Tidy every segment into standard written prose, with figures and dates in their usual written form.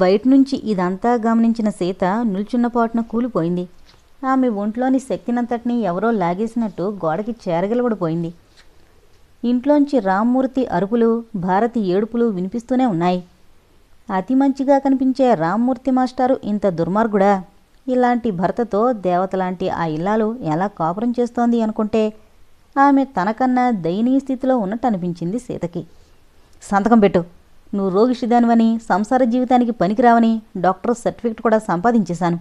బయటనుంచి ఇదంతా గమనించిన సీత నిల్చున్నపాటున కూలిపోయింది. ఆమె ఒంట్లోని శక్తినంతటినీ ఎవరో లాగేసినట్టు గోడకి చేరగిలబడిపోయింది. ఇంట్లోంచి రామ్మూర్తి అరుపులు, భారతి ఏడుపులు వినిపిస్తూనే ఉన్నాయి. అతి మంచిగా కనిపించే రామ్మూర్తి మాస్టారు ఇంత దుర్మార్గుడా? ఇలాంటి భర్తతో దేవతలాంటి ఆ ఇల్లాలు ఎలా కాపురం చేస్తోంది అనుకుంటే ఆమె తనకన్నా దయనీయ స్థితిలో ఉన్నట్టు అనిపించింది సీతకి. సంతకం పెట్టు. నువ్వు రోగిష్టిదానివని, సంసార జీవితానికి పనికిరావని డాక్టర్ సర్టిఫికెట్ కూడా సంపాదించేశాను.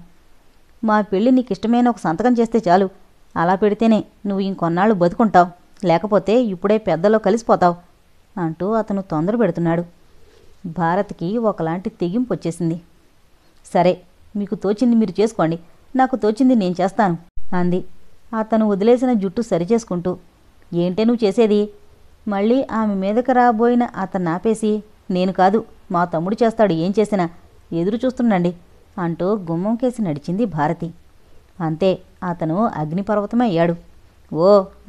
మా పెళ్ళి నీకు ఇష్టమైన ఒక సంతకం చేస్తే చాలు. అలా పెడితేనే నువ్వు ఇంకొన్నాళ్ళు బతుకుంటావు, లేకపోతే ఇప్పుడే పెద్దలో కలిసిపోతావు అంటూ అతను తొందర పెడుతున్నాడు. భారత్కి ఒకలాంటి తెగింపు వచ్చేసింది. సరే, మీకు తోచింది మీరు చేసుకోండి, నాకు తోచింది నేను చేస్తాను అంది అతను వదిలేసిన జుట్టు సరిచేసుకుంటూ. ఏంటే నువ్వు చేసేది? మళ్ళీ ఆమె మీదకి రాబోయిన అతన్ని ఆపేసి, నేను కాదు, మా తమ్ముడు చేస్తాడు ఏం చేసినా, ఎదురు చూస్తుండండి అంటూ గుమ్మం కేసి నడిచింది భారతి. అంతే, అతను అగ్నిపర్వతమే అయ్యాడు. ఓ,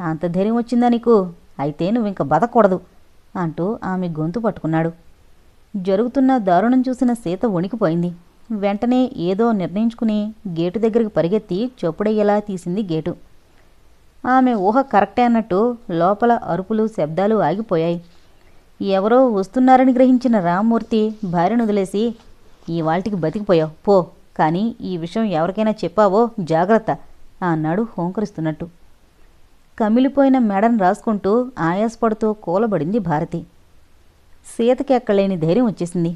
అంత ధైర్యం వచ్చిందా నీకు? అయితే నువ్వింక బతకూడదు అంటూ ఆమె గొంతు పట్టుకున్నాడు. జరుగుతున్న దారుణం చూసిన సీత వణికిపోయింది. వెంటనే ఏదో నిర్ణయించుకుని గేటు దగ్గరికి పరిగెత్తి చొప్పుడయ్యేలా తీసింది గేటు. ఆమె ఊహ కరెక్టే అన్నట్టు లోపల అరుపులు, శబ్దాలు ఆగిపోయాయి. ఎవరో వస్తున్నారని గ్రహించిన రామ్మూర్తి భార్యను వదిలేసి, ఇవాల్టికి బతికిపోయావు పో, కానీ ఈ విషయం ఎవరికైనా చెప్పావో జాగ్రత్త అన్నాడు హోంకరిస్తున్నట్టు. కమిలిపోయిన మెడను రాసుకుంటూ ఆయాసపడుతూ కూలబడింది భారతి. సీతకి ఎక్కలేని ధైర్యం వచ్చేసింది.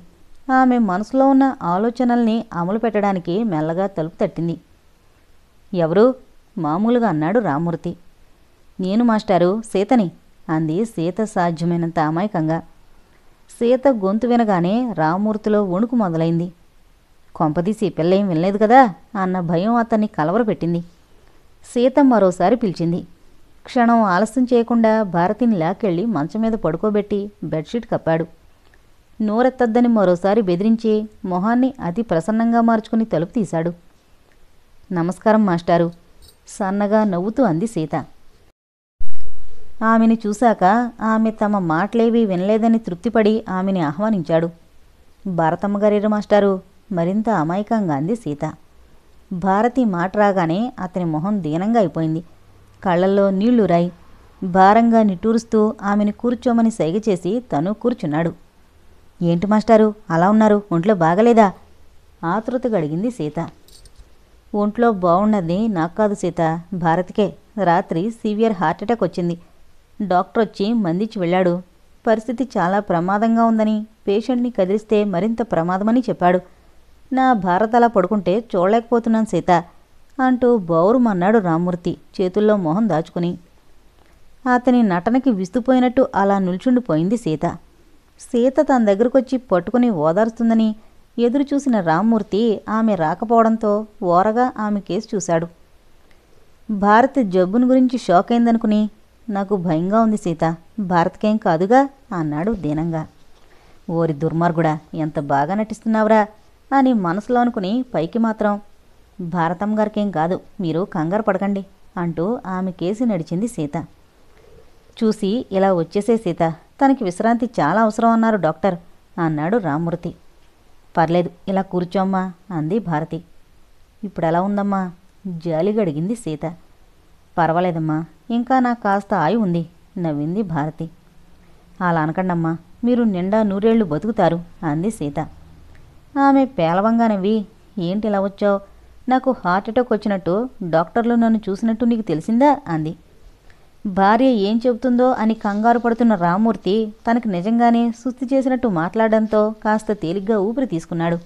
ఆమె మనసులో ఉన్న ఆలోచనల్ని అమలు పెట్టడానికి మెల్లగా తలుపు తట్టింది. ఎవరు? మామూలుగా అన్నాడు రామ్మూర్తి. నేను మాస్టారు, సీతని అంది సీత సాధ్యమైనంత అమాయకంగా. సీత గొంతు వినగానే రామ్మూర్తిలో వణుకు మొదలైంది. కొంపదీసి పిల్ల ఏం వినలేదు కదా అన్న భయం అతన్ని కలవరపెట్టింది. సీత మరోసారి పిలిచింది. క్షణం ఆలస్యం చేయకుండా భారతిని లాకెళ్ళి మంచం మీద పడుకోబెట్టి బెడ్షీట్ కప్పాడు. నోరెత్తద్దని మరోసారి బెదిరించి మొహాన్ని అతి ప్రసన్నంగా మార్చుకుని తలుపు తీశాడు. నమస్కారం మాస్టారు, సన్నగా నవ్వుతూ అంది సీత. ఆమెని చూశాక ఆమె తమ మాటలేవీ వినలేదని తృప్తిపడి ఆమెని ఆహ్వానించాడు. భారతమ్మగారేరు మాస్టారు, మరింత అమాయకంగా అంది సీత. భారతి మాట రాగానే అతని మొహం దీనంగా అయిపోయింది. కళ్ళల్లో నీళ్లురాయి. భారంగా నిట్టూరుస్తూ ఆమెను కూర్చోమని సైగ చేసి తను కూర్చున్నాడు. ఏంటి మాస్టారు అలా ఉన్నారు? ఒంట్లో బాగలేదా? ఆతృతగా అడిగింది సీత. ఒంట్లో బాగున్నది నాకు కాదు సీత, భారతికే. రాత్రి సివియర్ హార్ట్అటాక్ వచ్చింది. డాక్టర్ వచ్చి మందిచ్చి వెళ్ళాడు. పరిస్థితి చాలా ప్రమాదంగా ఉందని, పేషెంట్ని కదిలిస్తే మరింత ప్రమాదమని చెప్పాడు. నా భారత్ అలా పడుకుంటే చూడలేకపోతున్నాను సీత అంటూ బౌరుమన్నాడు రామ్మూర్తి చేతుల్లో మొహం దాచుకుని. అతని నటనకి విస్తుపోయినట్టు అలా నిల్చుండిపోయింది సీత. సీత తన దగ్గరకొచ్చి పట్టుకుని ఓదార్స్తుందని ఎదురుచూసిన రామ్మూర్తి ఆమె రాకపోవడంతో ఓరగా ఆమె కేసు చూశాడు. భారత్ జబ్బుని గురించి షాక్ అయిందనుకుని, నాకు భయంగా ఉంది సీత, భారత్కేం కాదుగా అన్నాడు దీనంగా. ఓరి దుర్మార్గుడా, ఎంత బాగా నటిస్తున్నావురా అని మనసులో అనుకుని పైకి మాత్రం, భారతమ్మ గారికేం కాదు, మీరు కంగారు పడకండి అంటూ ఆమె కేసి నడిచింది సీత. చూసి ఇలా వచ్చేసే సీత, తనకి విశ్రాంతి చాలా అవసరం అన్నారు డాక్టర్ అన్నాడు రామ్మూర్తి. పర్లేదు, ఇలా కూర్చోమ్మా అంది భారతి. ఇప్పుడు ఎలా ఉందమ్మా? జాలిగా అడిగింది సీత. పర్వాలేదమ్మా, ఇంకా నాకు కాస్త ఆయువు ఉంది నవ్వింది భారతి. అలా అనకండమ్మా, మీరు నిండా నూరేళ్లు బతుకుతారు అంది సీత. ఆమె పేలవంగా నవ్వి, ఏంటి ఇలా వచ్చావు? నాకు హార్ట్అటాక్ వచ్చినట్టు డాక్టర్లు నన్ను చూసినట్టు నీకు తెలిసిందా అంది. భార్య ఏం చెబుతుందో అని కంగారు పడుతున్న రామ్మూర్తి తనకు నిజంగానే సుస్థి చేసినట్టు మాట్లాడడంతో కాస్త తేలిగ్గా ఊపిరి తీసుకున్నాడు.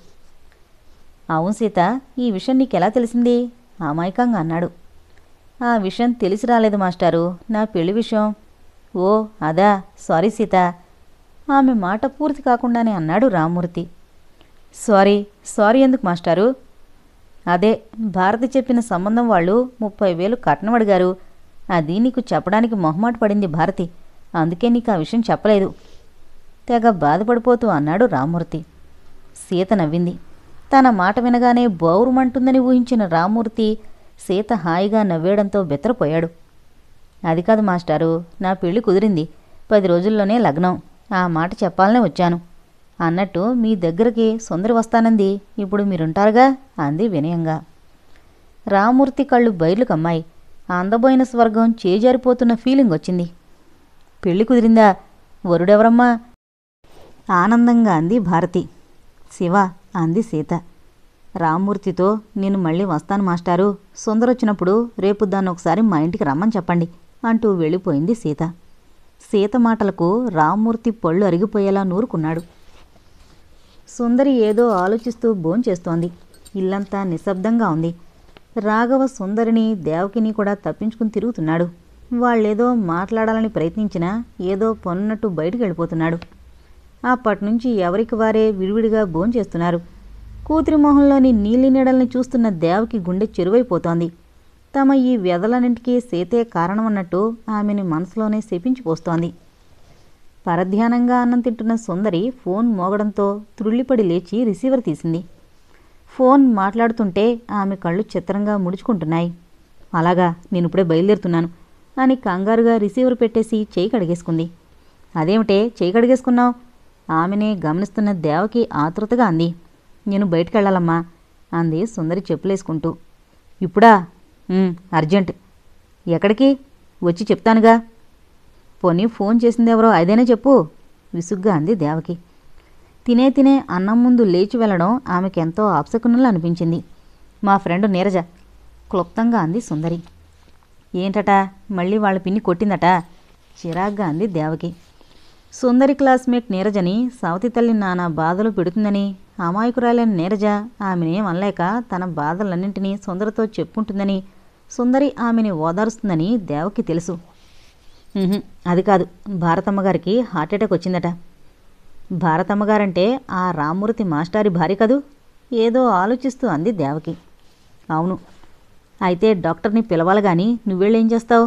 అవును సీత, ఈ విషయం నీకెలా తెలిసింది అమాయకంగా అన్నాడు. ఆ విషయం తెలిసి రాలేదు మాస్టారు, నా పెళ్లి విషయం. ఓ అదా, సారీ సీత. ఆమె మాట పూర్తి కాకుండానే అన్నాడు రామ్మూర్తి. సారీ ఎందుకు మాస్టారు? అదే, భారతి చెప్పిన సంబంధం వాళ్ళు 30,000 కట్నం అడిగారు. అది నీకు చెప్పడానికి మొహమాట పడింది భారతి, అందుకే నీకు ఆ విషయం చెప్పలేదు తెగ బాధపడిపోతూ అన్నాడు రామ్మూర్తి. సీత నవ్వింది. తన మాట వినగానే బౌరుమంటుందని ఊహించిన రామ్మూర్తి సీత హాయిగా నవ్వేయడంతో బెత్తరపోయాడు. అది కాదు మాస్టారు, నా పెళ్లి కుదిరింది, 10 రోజుల్లోనే లగ్నం. ఆ మాట చెప్పాలనే వచ్చాను అన్నట్టు మీ దగ్గరికి సుందరి వస్తానంది, ఇప్పుడు మీరుంటారుగా అంది వినయంగా. రామూర్తి కళ్ళు బైర్లు కమ్మాయి. అందబోయిన స్వర్గం చేజారిపోతున్న ఫీలింగ్ వచ్చింది. పెళ్లి కుదిరిందా? వరుడెవరమ్మా? ఆనందంగా అంది భారతి. శివ అంది సీత. రామ్మూర్తితో నేను మళ్ళీ వస్తాను మాస్టారు, సుందరొచ్చినప్పుడు రేపు దాన్ని ఒకసారి మా ఇంటికి రమ్మని చెప్పండి అంటూ వెళ్ళిపోయింది సీత. సీత మాటలకు రామ్మూర్తి పళ్ళు అరిగిపోయేలా నూరుకున్నాడు. సుందరి ఏదో ఆలోచిస్తూ భోంచేస్తోంది. ఇల్లంతా నిశ్శబ్దంగా ఉంది. రాఘవ సుందరిని దేవకిని కూడా తప్పించుకుని తిరుగుతున్నాడు. వాళ్ళేదో మాట్లాడాలని ప్రయత్నించినా ఏదో పనున్నట్టు బయటికి వెళ్ళిపోతున్నాడు. అప్పటినుంచి ఎవరికి వారే విడివిడిగా భోంచేస్తున్నారు. కూతురి మొహంలోని నీలి నీడల్ని చూస్తున్న దేవకి గుండె చెరువైపోతోంది. తమ ఈ వ్యధలన్నింటికీ సీతే కారణమన్నట్టు ఆమెని మనసులోనే శపించిపోస్తోంది. పరధ్యానంగా అన్నం తింటున్న సుందరి ఫోన్ మోగడంతో త్రుళ్ళిపడి లేచి రిసీవర్ తీసింది. ఫోన్ మాట్లాడుతుంటే ఆమె కళ్ళు చిత్రంగా ముడుచుకుంటున్నాయి. అలాగా, నేనిప్పుడే బయలుదేరుతున్నాను అని కంగారుగా రిసీవర్ పెట్టేసి చేయి కడిగేసుకుంది. అదేమిటే చేయి కడిగేసుకున్నావు? ఆమెనే గమనిస్తున్న దేవకి ఆతృతగా అంది. నేను బయటికెళ్ళాలమ్మా అంది సుందరి చెప్పులేసుకుంటూ. ఇప్పుడా? అర్జెంట్. ఎక్కడికి? వచ్చి చెప్తానుగా. పోనీ ఫోన్ చేసిందెవరో అదేనే చెప్పు విసుగ్గా అంది దేవకి. తినే అన్నం ముందు లేచి వెళ్ళడం ఆమెకెంతో ఆప్సకున్నలా అనిపించింది. మా ఫ్రెండ్ నీరజ క్లుప్తంగా అంది సుందరి. ఏంటట, మళ్ళీ వాళ్ళ పిన్ని కొట్టిందట చిరాగ్గా అంది దేవకి. సుందరి క్లాస్మేట్ నీరజని సవతి తల్లి నానా బాధలు పెడుతుందని అమాయకురాలైన నీరజ ఆమెనేం అనలేక తన బాధలన్నింటినీ సుందరితో చెప్పుకుంటుందని, సుందరి ఆమెని ఓదారుస్తుందని దేవకి తెలుసు. అది కాదు, భారతమ్మగారికి హార్ట్అటాక్ వచ్చిందట. భారతమ్మగారంటే ఆ రామ్మూర్తి మాస్టారి భార్య కదూ? ఏదో ఆలోచిస్తూ అంది దేవకి. అవును. అయితే డాక్టర్ని పిలవాలి గాని నువ్వెళ్ళేం చేస్తావు?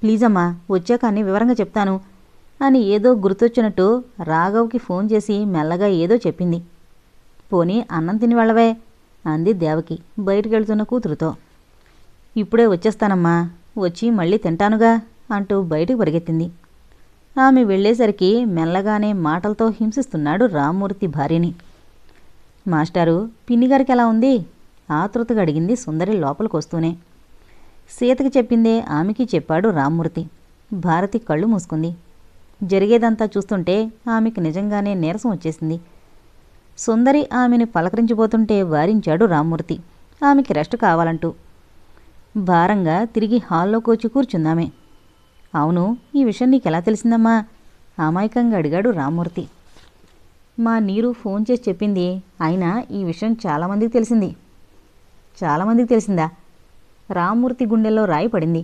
ప్లీజ్ అమ్మా, వచ్చాక అన్ని వివరంగా చెప్తాను అని ఏదో గుర్తొచ్చినట్టు రాఘవ్కి ఫోన్ చేసి మెల్లగా ఏదో చెప్పింది. పోనీ అన్నం తిని వెళ్ళవే అంది దేవకి బయటికెళ్తున్న కూతురుతో. ఇప్పుడే వచ్చేస్తానమ్మా, వచ్చి మళ్ళీ తింటానుగా అంటూ బయటికి పరిగెత్తింది. ఆమె వెళ్ళేసరికి మెల్లగానే మాటలతో హింసిస్తున్నాడు రామ్మూర్తి భార్యని. మాస్టారు, పిన్నిగారికి ఎలా ఉంది? ఆతృతగా అడిగింది సుందరి లోపలికొస్తూనే. సీతకి చెప్పిందే ఆమెకి చెప్పాడు రామ్మూర్తి. భారతి కళ్ళు మూసుకుంది. జరిగేదంతా చూస్తుంటే ఆమెకి నిజంగానే నీరసం వచ్చేసింది. సుందరి ఆమెని పలకరించిపోతుంటే వారించాడు రామ్మూర్తి ఆమెకి రెస్ట్ కావాలంటూ. భారంగా తిరిగి హాల్లోకి వచ్చి కూర్చుందామే. అవును, ఈ విషయం నీకెలా తెలిసిందమ్మా అమాయకంగా అడిగాడు రామ్మూర్తి. మా నీరు ఫోన్ చేసి చెప్పింది. అయినా ఈ విషయం చాలామందికి తెలిసింది. చాలామందికి తెలిసిందా? రామ్మూర్తి గుండెల్లో రాయి పడింది.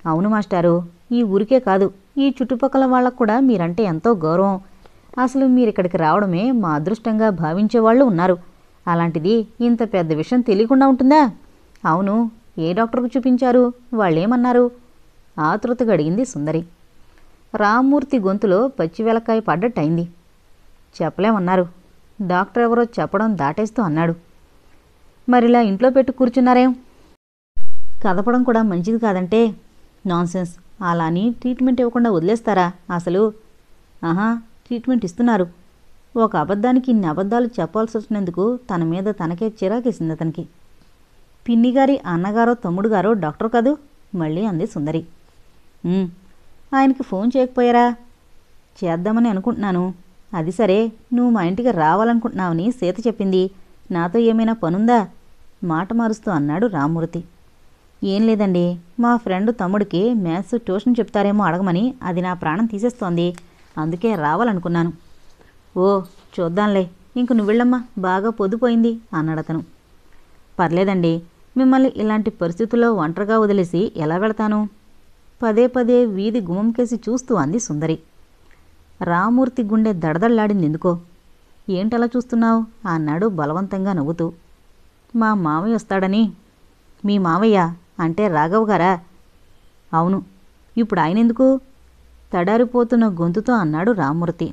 అవును మాస్టారు, ఈ ఊరికే కాదు, ఈ చుట్టుపక్కల వాళ్ళకు కూడా మీరంటే ఎంతో గౌరవం. అసలు మీరిక్కడికి రావడమే మా అదృష్టంగా భావించేవాళ్ళు ఉన్నారు. అలాంటిది ఇంత పెద్ద విషయం తెలియకుండా ఉంటుందా? అవును, ఏ డాక్టర్కు చూపించారు? వాళ్ళేమన్నారు? ఆతృతగా అడిగింది సుందరి. రామ్మూర్తి గొంతులో పచ్చివెలకాయ పడ్డట్టయింది. చెప్పలేమన్నారు. డాక్టర్ ఎవరో చెప్పడం దాటేస్తూ అన్నాడు. మరిలా ఇంట్లో పెట్టి కూర్చున్నారేం? కదపడం కూడా మంచిది కాదంటే? నాన్సెన్స్, అలా అని ట్రీట్మెంట్ ఇవ్వకుండా వదిలేస్తారా అసలు? ఆహా, ట్రీట్మెంట్ ఇస్తున్నారు. ఒక అబద్ధానికి ఇన్ని అబద్ధాలు చెప్పాల్సి వచ్చినందుకు తన మీద తనకే చిరాకేసింది అతనికి. పిన్నిగారి అన్నగారో తమ్ముడుగారో డాక్టర్ కాదు మళ్ళీ అంది సుందరి. ఆయనకి ఫోన్ చేయకపోయారా? చేద్దామని అనుకుంటున్నాను. అది సరే, నువ్వు మా ఇంటికి రావాలనుకుంటున్నావని సీత చెప్పింది. నాతో ఏమైనా పనుందా? మాట మారుస్తూ అన్నాడు రామ్మూర్తి. ఏం లేదండి, మా ఫ్రెండ్ తమ్ముడికి మ్యాథ్స్ ట్యూషన్ చెప్తారేమో అడగమని అది నా ప్రాణం తీసేస్తోంది. అందుకే రావాలనుకున్నాను. ఓ చూద్దాంలే, ఇంక నువ్వెళ్ళమ్మా, బాగా పొద్దుపోయింది అన్నాడతను. పర్లేదండి, మిమ్మల్ని ఇలాంటి పరిస్థితుల్లో ఒంటరిగా వదిలేసి ఎలా వెళతాను? పదే పదే వీధి గుమ్మంకేసి చూస్తూ అంది సుందరి. రామ్మూర్తి గుండె దడదళ్లాడింది ఎందుకో. ఏంటలా చూస్తున్నావు అన్నాడు బలవంతంగా నవ్వుతూ. మా మావయ్య వస్తాడని. మీ మావయ్య అంటే రాఘవ్ గారా? అవును. ఇప్పుడు ఆయనెందుకు? తడారిపోతున్న గొంతుతో అన్నాడు రామ్మూర్తి.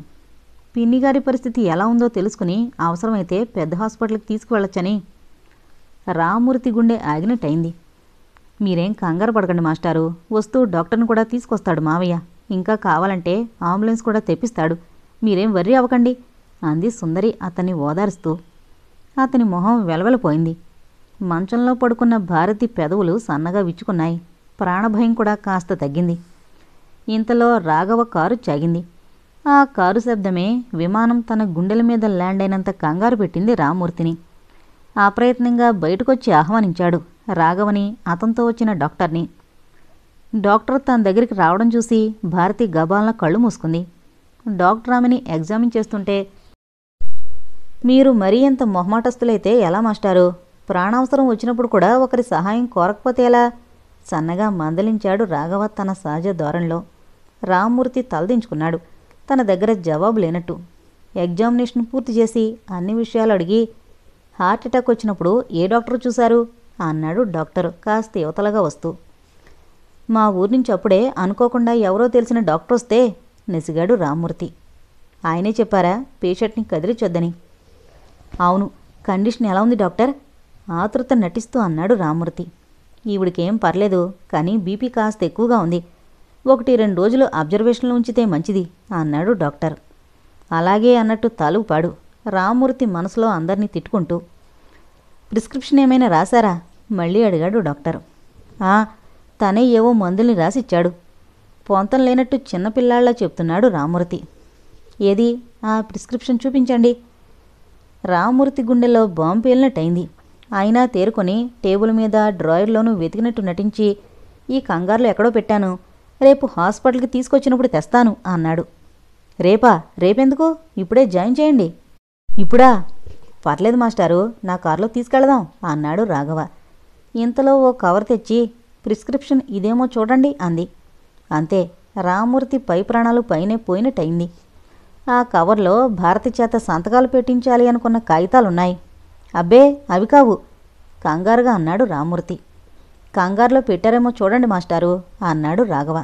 పిన్నిగారి పరిస్థితి ఎలా ఉందో తెలుసుకుని అవసరమైతే పెద్ద హాస్పిటల్కి తీసుకువెళ్ళొచ్చని. రామ్మూర్తి గుండె ఆగినట్టయింది. మీరేం కంగారు పడకండి మాస్టారు, వస్తూ డాక్టర్ని కూడా తీసుకొస్తాడు మావయ్య. ఇంకా కావాలంటే అంబులెన్స్ కూడా తెప్పిస్తాడు. మీరేం వర్రీ అవ్వకండి అంది సుందరి అతన్ని ఓదారుస్తూ. అతని మొహం వెలవెలపోయింది. మంచంలో పడుకున్న భారతి పెదవులు సన్నగా విచ్చుకున్నాయి. ప్రాణభయం కూడా కాస్త తగ్గింది. ఇంతలో రాఘవ కారు చాగింది. ఆ కారు శబ్దమే విమానం తన గుండెల మీద ల్యాండ్ అయినంత కంగారు పెట్టింది రామ్మూర్తిని. అప్రయత్నంగా బయటకొచ్చి ఆహ్వానించాడు రాఘవని, అతనితో వచ్చిన డాక్టర్ని. డాక్టర్ తన దగ్గరికి రావడం చూసి భారతి గబాలన కళ్ళు మూసుకుంది. డాక్టర్ ఆమెని ఎగ్జామిన్ చేస్తుంటే, మీరు మరీ ఎంత మొహమాటస్తులైతే ఎలా మాస్టారు? ప్రాణావసరం వచ్చినప్పుడు కూడా ఒకరి సహాయం కోరకపోతే ఎలా? సన్నగా మందలించాడు రాఘవ తన సహజ ధోరణిలో. రామ్మూర్తి తలదించుకున్నాడు, తన దగ్గర జవాబు లేనట్టు. ఎగ్జామినేషన్ పూర్తి చేసి అన్ని విషయాలు అడిగి, హార్ట్అటాక్ వచ్చినప్పుడు ఏ డాక్టర్ చూశారు అన్నాడు డాక్టర్ కాస్త యువతలగా వస్తూ. మా ఊరి నుంచి అప్పుడే అనుకోకుండా ఎవరో తెలిసిన డాక్టర్ వస్తే నెసిగాడు రామ్మూర్తి. ఆయనే చెప్పారా పేషెంట్ని కదిలిచొద్దని? అవును. కండిషన్ ఎలా ఉంది డాక్టర్? ఆతృత నటిస్తూ అన్నాడు రామ్మూర్తి. ఈవిడికేం పర్లేదు, కానీ బీపీ కాస్త ఎక్కువగా ఉంది. 1-2 రోజులు అబ్జర్వేషన్లో ఉంచితే మంచిది అన్నాడు డాక్టర్. అలాగే అన్నట్టు తలూపాడు రామ్మూర్తి మనసులో అందర్నీ తిట్టుకుంటూ. ప్రిస్క్రిప్షన్ ఏమైనా రాశారా మళ్ళీ అడిగాడు డాక్టర్. తనే ఏవో మందుల్ని రాసిచ్చాడు. పొంతం లేనట్టు చిన్నపిల్లాళ్లా చెప్తున్నాడు రామ్మూర్తి. ఏది ఆ ప్రిస్క్రిప్షన్ చూపించండి. రామ్మూర్తి గుండెలో బాంబు పేలినట్టయింది. అయినా తేరుకొని టేబుల్ మీద డ్రాయర్లోనూ వెతికినట్టు నటించి, ఈ కంగారులో ఎక్కడో పెట్టాను, రేపు హాస్పిటల్కి తీసుకొచ్చినప్పుడు తెస్తాను అన్నాడు. రేపెందుకు? ఇప్పుడే జాయిన్ చేయండి. ఇప్పుడా? పర్లేదు మాస్టారు, నా కారులో తీసుకెళదాం అన్నాడు రాఘవ. ఇంతలో ఓ కవర్ తెచ్చి, ప్రిస్క్రిప్షన్ ఇదేమో చూడండి అంది. అంతే, రామ్మూర్తి పై ప్రాణాలు పైనే పోయినట్టయింది. ఆ కవర్లో భారతి చేత సంతకాలు పెట్టించాలి అనుకున్న కాగితాలున్నాయి. అబ్బే, అవి కావు కంగారుగా అన్నాడు రామ్మూర్తి. కంగారులో పెట్టారేమో చూడండి మాస్టారు అన్నాడు రాఘవ.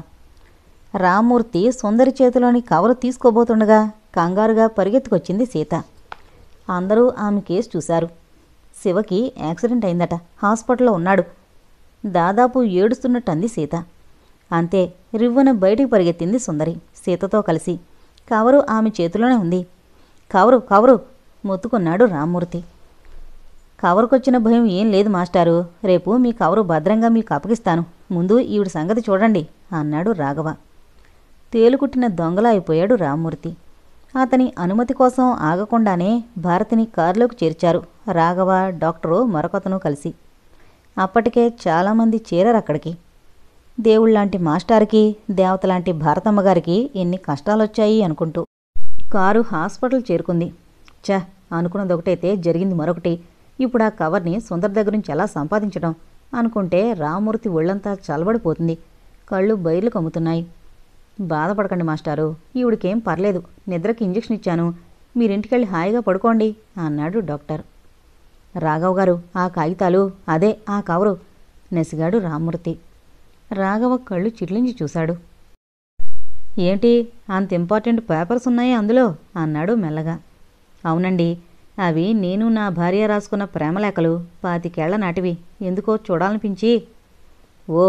రామ్మూర్తి సుందరి చేతిలోని కవరు తీసుకోబోతుండగా కంగారుగా పరిగెత్తుకొచ్చింది సీత. అందరూ ఆమె కేసు చూశారు. శివకి యాక్సిడెంట్ అయిందట, హాస్పిటల్లో ఉన్నాడు. దాదాపు ఏడుస్తున్నట్టు అంది సీత. అంతే, రివ్వున బయటికి పరిగెత్తింది సుందరి సీతతో కలిసి. కవరు ఆమె చేతిలోనే ఉంది. కవరు మొత్తుకున్నాడు రామ్మూర్తి. కవరుకొచ్చిన భయం ఏం లేదు మాస్టారు, రేపు మీ కవరు భద్రంగా మీకు అప్పగిస్తాను. ముందు ఈవిడ సంగతి చూడండి అన్నాడు రాఘవ. తేలుకుట్టిన దొంగలా అయిపోయాడు రామ్మూర్తి. అతని అనుమతి కోసం ఆగకుండానే భారతిని కారులోకి చేర్చారు రాఘవ, డాక్టరు, మరొకతను కలిసి. అప్పటికే చాలామంది చేరారక్కడికి. దేవుళ్లాంటి మాస్టార్కి, దేవతలాంటి భారతమ్మగారికి ఎన్ని కష్టాలొచ్చాయి అనుకుంటూ. కారు హాస్పిటల్ చేరుకుంది. అనుకున్నదొకటైతే జరిగింది మరొకటి. ఇప్పుడు ఆ కవర్ని సుందర్ దగ్గరుంచి ఎలా సంపాదించడం అనుకుంటే రామ్మూర్తి ఒళ్ళంతా చల్లబడిపోతుంది. కళ్ళు బైర్లు కమ్ముతున్నాయి. బాధపడకండి మాస్టారు, ఈవిడికేం పర్లేదు. నిద్రకి ఇంజెక్షన్ ఇచ్చాను. మీరింటికెళ్ళి హాయిగా పడుకోండి అన్నాడు డాక్టర్. రాఘవ్ గారు, ఆ కాగితాలు, అదే ఆ కవరు నెసిగాడు రామ్మూర్తి. రాఘవ కళ్ళు చిట్లించి చూశాడు. ఏంటి, అంత ఇంపార్టెంట్ పేపర్స్ ఉన్నాయి అందులో అన్నాడు మెల్లగా. అవునండి, అవి నేను నా భార్య రాసుకున్న ప్రేమలేఖలు, 25 ఏళ్ల నాటివి. ఎందుకో చూడాలనిపించి. ఓ,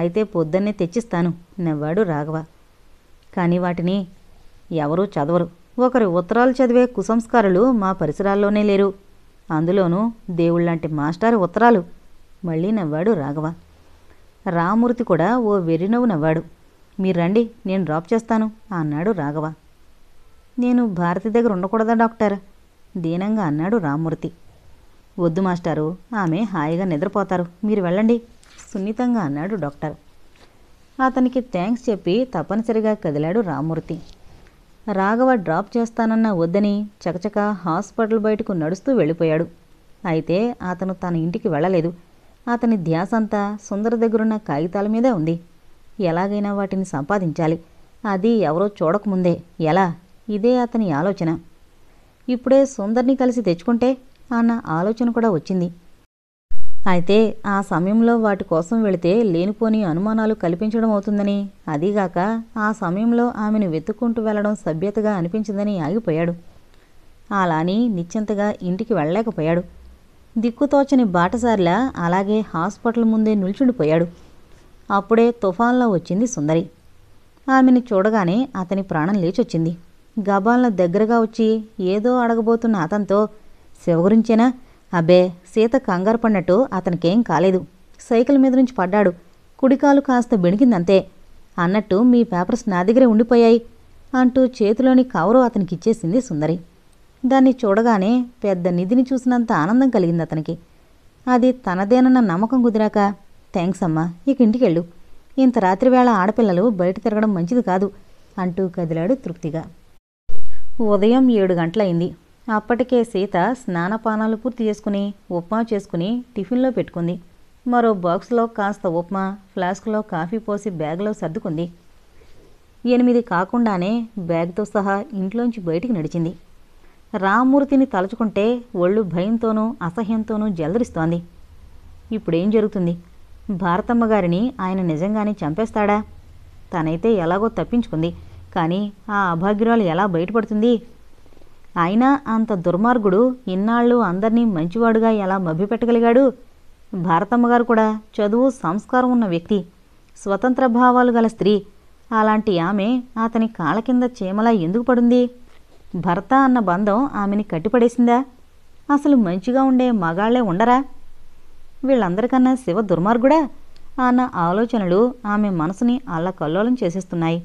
అయితే పొద్దున్నే తెచ్చిస్తాను నవ్వాడు రాఘవ. కానీ వాటిని ఎవరూ చదవరు. ఒకరి ఉత్తరాలు చదివే కుసంస్కారులు మా పరిసరాల్లోనే లేరు. అందులోనూ దేవుళ్లాంటి మాస్టారు ఉత్తరాలు మళ్ళీ నవ్వాడు రాఘవ. రామ్మూర్తి కూడా ఓ వెర్రినవ్వు నవ్వాడు. మీరు రండి, నేను డ్రాప్ చేస్తాను అన్నాడు రాఘవ. నేను భారతి దగ్గర ఉండకూడదా డాక్టర్ దీనంగా అన్నాడు రామ్మూర్తి. వద్దు మాస్టారు, ఆమె హాయిగా నిద్రపోతారు, మీరు వెళ్ళండి సున్నితంగా అన్నాడు డాక్టర్. అతనికి థ్యాంక్స్ చెప్పి తప్పనిసరిగా కదిలాడు రామ్మూర్తి. రాఘవ డ్రాప్ చేస్తానన్న వద్దని చకచక హాస్పిటల్ బయటకు నడుస్తూ వెళ్ళిపోయాడు. అయితే అతను తన ఇంటికి వెళ్ళలేదు. అతని ధ్యాసంతా సుందర దగ్గరున్న కాగితాల మీదే ఉంది. ఎలాగైనా వాటిని సంపాదించాలి, అది ఎవరో చూడకముందే. ఎలా? ఇదే అతని ఆలోచన. ఇప్పుడే సుందర్ని కలిసి తెచ్చుకుంటే అన్న ఆలోచన కూడా వచ్చింది. అయితే ఆ సమయంలో వాటి కోసం వెళితే లేనిపోని అనుమానాలు కల్పించడం అవుతుందని, అదీగాక ఆ సమయంలో ఆమెను వెతుక్కుంటూ వెళ్లడం సభ్యతగా అనిపించిందని ఆగిపోయాడు. అలాని నిశ్చింతగా ఇంటికి వెళ్ళలేకపోయాడు. దిక్కుతోచని బాటసారిలా అలాగే హాస్పిటల్ ముందే నిల్చుండిపోయాడు. అప్పుడే తుఫాన్లో వచ్చింది సుందరి. ఆమెని చూడగానే అతని ప్రాణం లేచొచ్చింది. గబాలన దగ్గరగా వచ్చి ఏదో అడగబోతున్న అతనితో, శివ గురించేనా? అబ్బే, సీత కంగారు పడినట్టు అతనికేం కాలేదు. సైకిల్ మీద నుంచి పడ్డాడు. కుడికాలు కాస్త బెణికిందంతే. అన్నట్టు మీ పేపర్స్ నా దగ్గరే ఉండిపోయాయి అంటూ చేతిలోని కవరు అతనికిచ్చేసింది సుందరి. దాన్ని చూడగానే పెద్ద నిధిని చూసినంత ఆనందం కలిగింది అతనికి. అది తనదేనన్న నమ్మకం కుదిరాక, థ్యాంక్స్ అమ్మా, ఇక ఇంటికెళ్ళు. ఇంత రాత్రివేళ ఆడపిల్లలు బయట తిరగడం మంచిది కాదు అంటూ కదిలాడు తృప్తిగా. ఉదయం 7 గంటలయింది. అప్పటికే సీత స్నానపానాలు పూర్తి చేసుకుని ఉప్మా చేసుకుని టిఫిన్లో పెట్టుకుంది. మరో బాక్స్లో కాస్త ఉప్మా, ఫ్లాస్క్లో కాఫీ పోసి బ్యాగ్లో సర్దుకుంది. 8 కాకుండానే బ్యాగ్తో సహా ఇంట్లోంచి బయటికి నడిచింది. రామ్మూర్తిని తలుచుకుంటే ఒళ్ళు భయంతోనూ అసహ్యంతోనూ జలదరిస్తోంది. ఇప్పుడేం జరుగుతుంది? భారతమ్మ గారిని ఆయన నిజంగానే చంపేస్తాడా? తనైతే ఎలాగో తప్పించుకుంది, కానీ ఆ అభాగ్యురాలు ఎలా బయటపడుతుంది? అయినా అంత దుర్మార్గుడు ఇన్నాళ్ళు అందర్నీ మంచివాడుగా ఎలా మభ్యపెట్టగలిగాడు? భారతమ్మగారు కూడా చదువు, సంస్కారం ఉన్న వ్యక్తి, స్వతంత్ర భావాలు గల స్త్రీ. అలాంటి ఆమె అతని కాళ్ళ కింద చీమలా ఎందుకు పడుంది? భర్త అన్న బంధం ఆమెని కట్టిపడేసిందా? అసలు మంచిగా ఉండే మగాళ్లే ఉండరా? వీళ్ళందరికన్నా శివ దుర్మార్గుడా అన్న ఆలోచనలు ఆమె మనసుని అల్లకల్లోలం చేసేస్తున్నాయి.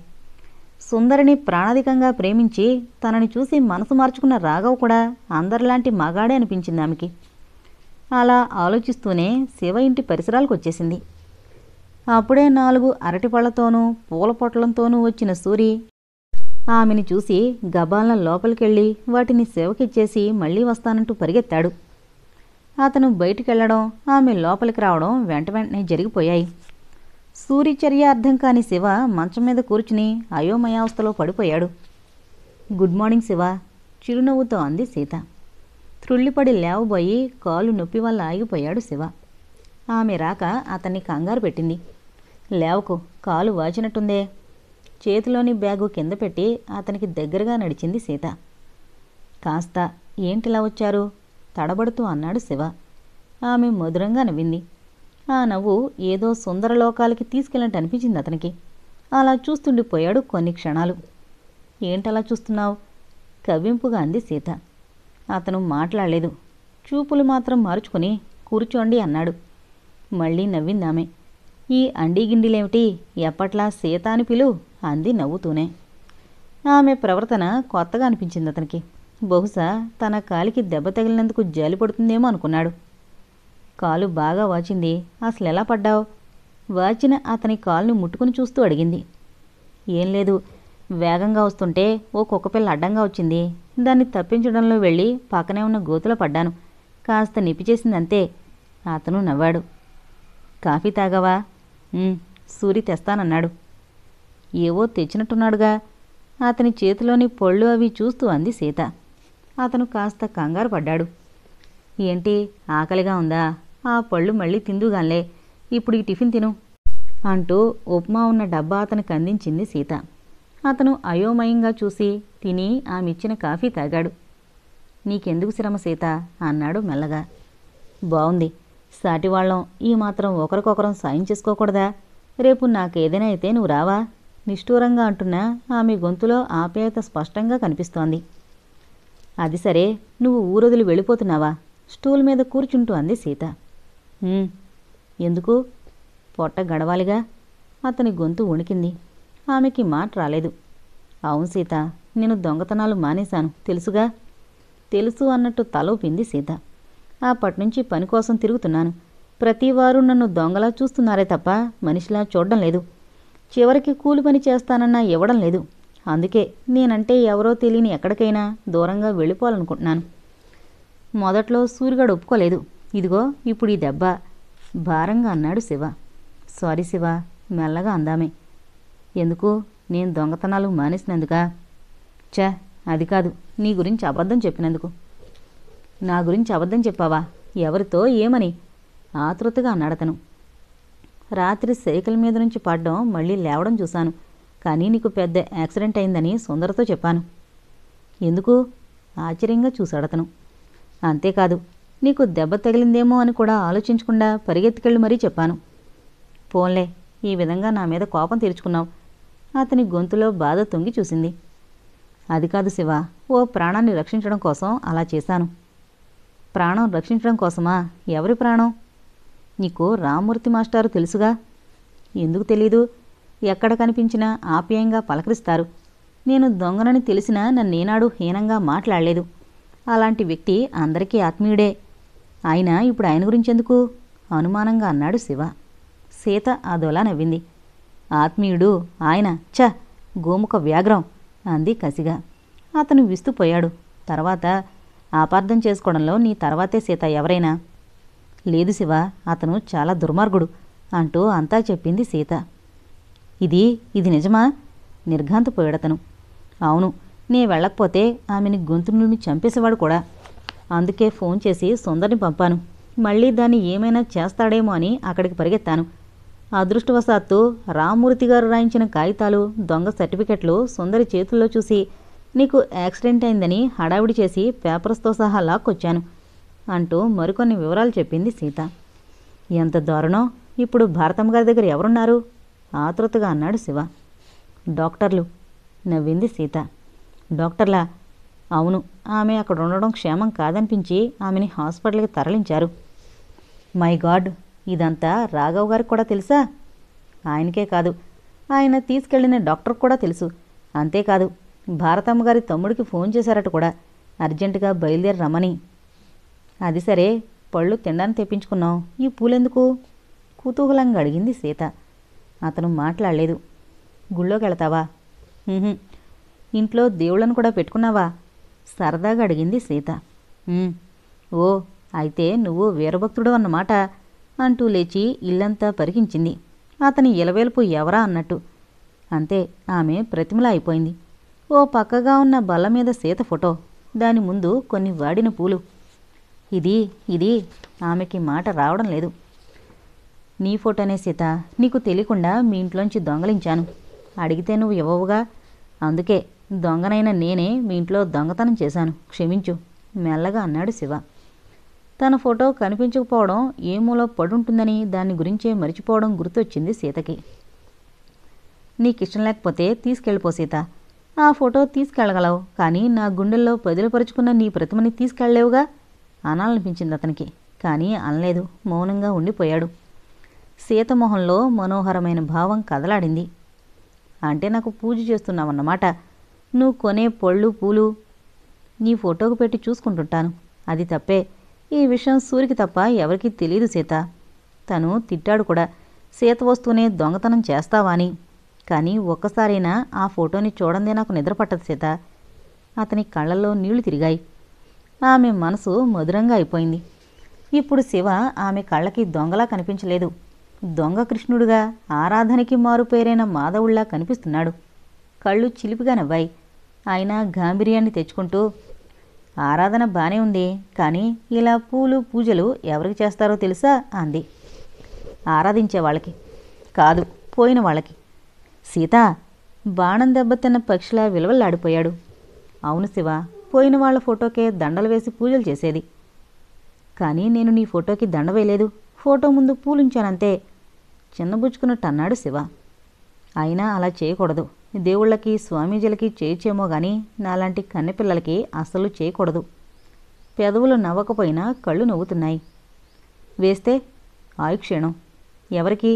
సుందరిని ప్రాణాధికంగా ప్రేమించి తనని చూసి మనసు మార్చుకున్న రాఘవ్ కూడా అందరిలాంటి మగాడే అనిపించింది ఆమెకి. అలా ఆలోచిస్తూనే శివ ఇంటి పరిసరాలకు వచ్చేసింది. అప్పుడే 4 అరటిపళ్లతోనూ పూల పొట్లంతోనూ వచ్చిన సూరి ఆమెని చూసి గబాలన లోపలికెళ్ళి వాటిని శివకిచ్చేసి మళ్లీ వస్తానంటూ పరిగెత్తాడు. అతను బయటికెళ్లడం, ఆమె లోపలికి రావడం వెంటనే జరిగిపోయాయి. సూరిచర్య అర్థం కాని శివ మంచం మీద కూర్చుని అయోమయావస్థలో పడిపోయాడు. గుడ్ మార్నింగ్ శివ, చిరునవ్వుతో అంది సీత. త్రుళ్ళిపడి లేవబోయి కాలు నొప్పి వల్ల ఆగిపోయాడు శివ. ఆమె రాక అతన్ని కంగారు పెట్టింది. లేవకు, కాలు వాచినట్టుందే. చేతిలోని బ్యాగు కింద పెట్టి అతనికి దగ్గరగా నడిచింది సీత. కాస్త ఏంటిలా వచ్చారు? తడబడుతూ అన్నాడు శివ. ఆమె మధురంగా నవ్వింది. ఆ నవ్వు ఏదో సుందరలోకాలకి తీసుకెళ్ళినట్టు అనిపించింది అతనికి. అలా చూస్తుండిపోయాడు కొన్ని క్షణాలు. ఏంటలా చూస్తున్నావు? కవ్వింపుగా అంది సీత. అతను మాట్లాడలేదు. చూపులు మాత్రం మార్చుకుని కూర్చోండి అన్నాడు. మళ్ళీ నవ్విందామె. ఈ అండీగిండిలేమిటి? ఎప్పట్లా సీత అని పిలు అంది నవ్వుతూనే. ఆమె ప్రవర్తన కొత్తగా అనిపించింది అతనికి. బహుశా తన కాలికి దెబ్బ తగిలినందుకు జాలి పడుతుందేమో అనుకున్నాడు. కాలు బాగా వాచింది. అసలెలా పడ్డావు? వాచిన అతని కాలును ముట్టుకుని చూస్తూ అడిగింది. ఏం లేదు, వేగంగా వస్తుంటే ఓ కుక్కపిల్ల అడ్డంగా వచ్చింది. దాన్ని తప్పించడంలో వెళ్ళి పక్కనే ఉన్న గోతులో పడ్డాను. కాస్త నిప్పిచేసిందంతే. అతను నవ్వాడు. కాఫీ తాగావా? సూరి తెస్తానన్నాడు. ఏవో తెచ్చినట్టున్నాడుగా. అతని చేతిలోని పళ్ళు అవి చూస్తూ అంది సీత. అతను కాస్త కంగారు పడ్డాడు. ఏంటి, ఆకలిగా ఉందా? ఆ పళ్ళు మళ్ళీ తిందుగాన్లే. ఇప్పుడు ఈ టిఫిన్ తిను అంటూ ఉప్మా ఉన్న డబ్బా అతనికి అందించింది సీత. అతను అయోమయంగా చూసి తిని ఆమెచ్చిన కాఫీ తాగాడు. నీకెందుకు శ్రమ సీత అన్నాడు మెల్లగా. బావుంది. సాటివాళ్లం ఈ మాత్రం ఒకరికొకరం సాయం చేసుకోకూడదా? రేపు నాకేదైనా అయితే నువ్వు రావా? నిష్ఠూరంగా అంటున్నా ఆమె గొంతులో ఆప్యాయత స్పష్టంగా కనిపిస్తోంది. అది సరే, నువ్వు ఊరొదిలి వెళ్ళిపోతున్నావా? స్టూల్ మీద కూర్చుంటూ అంది సీత. ఎందుకు? పొట్ట గడవాలిగా. అతని గొంతు వణికింది. ఆమెకి మాట రాలేదు. అవును సీత, నేను దొంగతనాలు మానేశాను, తెలుసుగా. తెలుసు అన్నట్టు తలూపింది సీత. అప్పట్నుంచి పని కోసం తిరుగుతున్నాను. ప్రతివారు నన్ను దొంగలా చూస్తున్నారే తప్ప మనిషిలా చూడడం లేదు. చివరికి కూలి పని చేస్తానన్నా ఇవ్వడం లేదు. అందుకే నేనంటే ఎవరో తెలియని ఎక్కడికైనా దూరంగా వెళ్ళిపోవాలనుకుంటున్నాను. మొదట్లో సూరిగాడు ఒప్పుకోలేదు. ఇదిగో ఇప్పుడు ఈ దెబ్బ భారంగా అన్నాడు శివ. సారీ శివ, మెల్లగా అందామే. ఎందుకు? నేను దొంగతనాలు మానేసినందుకా? చ, అది కాదు, నీ గురించి అబద్ధం చెప్పినందుకు. నా గురించి అబద్ధం చెప్పావా? ఎవరితో, ఏమని? ఆతృతగా అన్నాడతను. రాత్రి సైకిల్ మీద నుంచి పడ్డం, మళ్ళీ లేవడం చూశాను. కానీ నీకు పెద్ద యాక్సిడెంట్ అయిందని సుందరతో చెప్పాను. ఎందుకు? ఆశ్చర్యంగా చూశాడతను. అంతేకాదు, నీకు దెబ్బ తగిలిందేమో అని కూడా ఆలోచించకుండా పరిగెత్తుకెళ్ళి మరీ చెప్పాను. పోన్లే, ఈ విధంగా నా మీద కోపం తీర్చుకున్నావు. అతని గొంతులో బాధ తొంగి చూసింది. అది కాదు శివ, ఓ ప్రాణాన్ని రక్షించడం కోసం అలా చేశాను. ప్రాణం రక్షించడం కోసమా? ఎవరి ప్రాణం? నీకు రామ్మూర్తి మాస్టారు తెలుసుగా. ఎందుకు తెలీదు? ఎక్కడ కనిపించినా ఆప్యాయంగా పలకరిస్తారు. నేను దొంగనని తెలిసినా నన్నేనాడు హీనంగా మాట్లాడలేదు. అలాంటి వ్యక్తి అందరికీ ఆత్మీయుడే. అయినా ఇప్పుడు ఆయన గురించెందుకు? అనుమానంగా అన్నాడు శివ. సీత అదోలా నవ్వింది. ఆత్మీయుడు ఆయన? ఛ, గోముఖ వ్యాఘ్రం అంది కసిగా. అతను విస్తుపోయాడు. తర్వాత ఆపార్థం చేసుకోవడంలో నీ తర్వాతే సీత ఎవరైనా. లేదు శివ, అతను చాలా దుర్మార్గుడు అంటూ అంతా చెప్పింది సీత. ఇది నిజమా? నిర్ఘాంతపోయాడతను. అవును, నే వెళ్ళకపోతే ఆమెని గొంతు నుండి చంపేసేవాడు కూడా. అందుకే ఫోన్ చేసి సుందర్ని పంపాను. మళ్ళీ దాన్ని ఏమైనా చేస్తాడేమో అని అక్కడికి పరిగెత్తాను. అదృష్టవశాత్తు రామ్మూర్తి గారు రాయించిన కాగితాలు, దొంగ సర్టిఫికెట్లు సుందరి చేతుల్లో చూసి నీకు యాక్సిడెంట్ అయిందని హడావిడి చేసి పేపర్స్తో సహా లాక్కొచ్చాను అంటూ మరికొన్ని వివరాలు చెప్పింది సీత. ఎంత దారుణం! ఇప్పుడు భారతమ్మ గారి దగ్గర ఎవరున్నారు? ఆతృతగా అన్నాడు శివ. డాక్టర్లు నవ్వింది సీత. డాక్టర్లా? అవును, ఆమె అక్కడ ఉండడం క్షేమం కాదనిపించి ఆమెని హాస్పిటల్కి తరలించారు. మై గాడ్, ఇదంతా రాఘవ్ గారికి కూడా తెలుసా? ఆయనకే కాదు, ఆయన తీసుకెళ్లిన డాక్టర్కి కూడా తెలుసు. అంతేకాదు, భారతమ్మ గారి తమ్ముడికి ఫోన్ చేశారట కూడా, అర్జెంటుగా బయలుదేరి రమ్మని. అది సరే, పళ్ళు తినడానికి తెప్పించుకున్నావు, ఈ పూలెందుకు? కుతూహలంగా అడిగింది సీత. అతను మాట్లాడలేదు. గుళ్ళోకి వెళతావా? ఇంట్లో దేవుళ్ళను కూడా పెట్టుకున్నావా? సరదాగా అడిగింది సీత. ఓ, అయితే నువ్వు వీరభక్తుడు అన్నమాట అంటూ లేచి ఇల్లంతా పరికించింది. అతని ఇలవేల్పు ఎవరా అన్నట్టు. అంతే, ఆమె ప్రతిమలా అయిపోయింది. ఓ పక్కగా ఉన్న బల్ల మీద సీత ఫోటో, దాని ముందు కొన్ని వాడిన పూలు. ఇది ఆమెకి మాట రావడం లేదు. నీ ఫోటోనే సీత, నీకు తెలియకుండా మీ ఇంట్లోంచి దొంగలించాను. అడిగితే నువ్వు ఇవ్వవుగా, అందుకే దొంగనైన నేనే మీ ఇంట్లో దొంగతనం చేశాను, క్షమించు మెల్లగా అన్నాడు శివ. తన ఫోటో కనిపించకపోవడం ఏ మూలో పడుంటుందని దాని గురించే మరిచిపోవడం గుర్తొచ్చింది సీతకి. నీకిష్టం లేకపోతే తీసుకెళ్ళిపో సీత. ఆ ఫోటో తీసుకెళ్ళగలవు, కానీ నా గుండెల్లో పదిలపరుచుకున్న నీ ప్రతిమని తీసుకెళ్లేవుగా అనాలనిపించింది అతనికి. కానీ అనలేదు, మౌనంగా ఉండిపోయాడు. సీత మొహంలో మనోహరమైన భావం కదలాడింది. అంటే నాకు పూజ చేస్తున్నావన్నమాట. నువ్వు కొనే పళ్ళు పూలు నీ ఫోటోకు పెట్టి చూసుకుంటుంటాను. అది తప్పే. ఈ విషయం సూరికి తప్ప ఎవరికీ తెలియదు సీత. తను తిట్టాడు కూడా, సీత వస్తూనే దొంగతనం చేస్తావా అని. కానీ ఒక్కసారైనా ఆ ఫోటోని చూడందే నాకు నిద్రపట్టదు సీత. అతని కళ్ళల్లో నీళ్లు తిరిగాయి. ఆమె మనసు మధురంగా అయిపోయింది. ఇప్పుడు శివ ఆమె కళ్ళకి దొంగలా కనిపించలేదు. దొంగ కృష్ణుడుగా, ఆరాధనకి మారుపేరైన మాధవుళ్లా కనిపిస్తున్నాడు. కళ్ళు చిలిపిగా నవ్వాయి. అయినా గాంభీర్యాన్ని తెచ్చుకుంటూ, ఆరాధన బానే ఉంది, కానీ ఇలా పూలు పూజలు ఎవరికి చేస్తారో తెలుసా అంది. ఆరాధించే వాళ్ళకి కాదు, పోయిన వాళ్ళకి. సీత బాణం దెబ్బతిన్న పక్షిలా విలవల్లాడిపోయాడు. అవును శివ, పోయిన వాళ్ళ ఫోటోకే దండలు వేసి పూజలు చేసేది. కానీ నేను నీ ఫోటోకి దండ వేయలేదు, ఫోటో ముందు పూలుంచానంతే చిన్నబుచ్చుకున్నట్టు అన్నాడు శివ. అయినా అలా చేయకూడదు. దేవుళ్ళకి స్వామీజీలకి చేయచేమో గాని నాలాంటి కన్నెపిల్లలకి అస్సలు చేయకూడదు. పెదవులు నవ్వకపోయినా కళ్ళు నవ్వుతున్నాయి. వేస్తే ఆయుక్షీణం. ఎవరికి?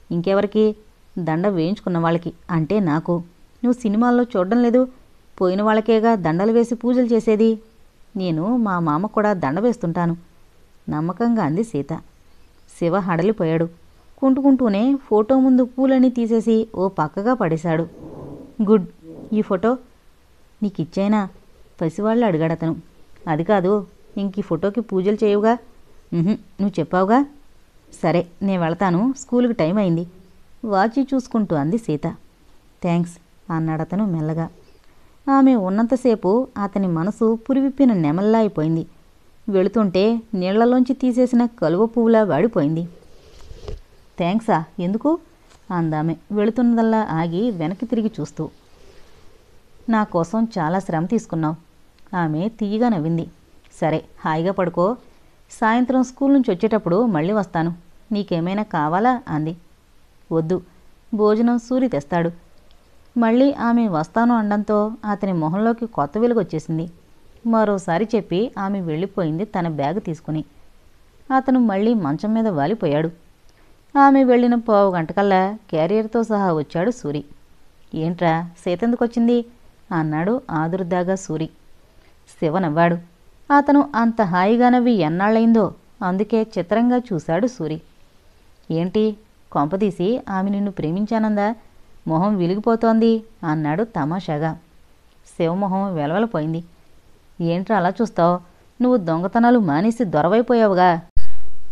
ఇంకెవరికి? దండ వేయించుకున్న వాళ్ళకి, అంటే నాకు. నువ్వు సినిమాల్లో చూడడం లేదు, పోయిన వాళ్ళకేగా దండలు వేసి పూజలు చేసేది. నేను మా మామ కూడా దండ వేస్తుంటాను నమ్మకంగా అంది సీత. శివ హడలిపోయాడు. కుంటుకుంటూనే ఫోటో ముందు పూలని తీసేసి ఓ పక్కగా పడేశాడు. గుడ్. ఈ ఫోటో నీకిచ్చేనా? పసివాళ్ళు అడిగాడతను. అది కాదు, ఇంక ఈ ఫోటోకి పూజలు చేయవుగా. నువ్వు చెప్పావుగా. సరే, నేను వెళతాను, స్కూలుకి టైం అయింది వాచి చూసుకుంటూ అంది సీత. థ్యాంక్స్ అన్నాడతను మెల్లగా. ఆమె ఉన్నంతసేపు అతని మనసు పురివిప్పిన నెమల్లా అయిపోయింది. వెళుతుంటే నీళ్లలోంచి తీసేసిన కలువ పువ్వులా వాడిపోయింది. థ్యాంక్సా? ఎందుకు అందామె వెళుతున్నదల్లా ఆగి వెనక్కి తిరిగి చూస్తూ. నా కోసం చాలా శ్రమ తీసుకున్నావు. ఆమె తీయగా నవ్వింది. సరే, హాయిగా పడుకో. సాయంత్రం స్కూల్ నుంచి వచ్చేటప్పుడు మళ్ళీ వస్తాను. నీకేమైనా కావాలా అంది. వద్దు, భోజనం సూరి తెస్తాడు. మళ్ళీ ఆమె వస్తాను అనడంతో అతని మొహంలోకి కొత్త వెలుగొచ్చేసింది. మరోసారి చెప్పి ఆమె వెళ్ళిపోయింది తన బ్యాగ్ తీసుకుని. అతను మళ్ళీ మంచం మీద వాలిపోయాడు. ఆమె వెళ్ళిన పావుగంటకల్లా క్యారియర్తో సహా వచ్చాడు సూరి. ఏంట్రా సీతెందుకొచ్చింది అన్నాడు ఆదుర్దాగా సూరి. శివ నవ్వాడు. అతను అంత హాయిగా నవ్వి ఎన్నాళ్ళైందో, అందుకే చిత్రంగా చూశాడు సూరి. ఏంటి కొంపదీసి ఆమె నిన్ను ప్రేమించానందా? మొహం వెలిగిపోతోంది అన్నాడు తమాషాగా. శివమొహం వెలవెలపోయింది. ఏంట్రా అలా చూస్తావు? నువ్వు దొంగతనాలు మానేసి దొరవైపోయావుగా,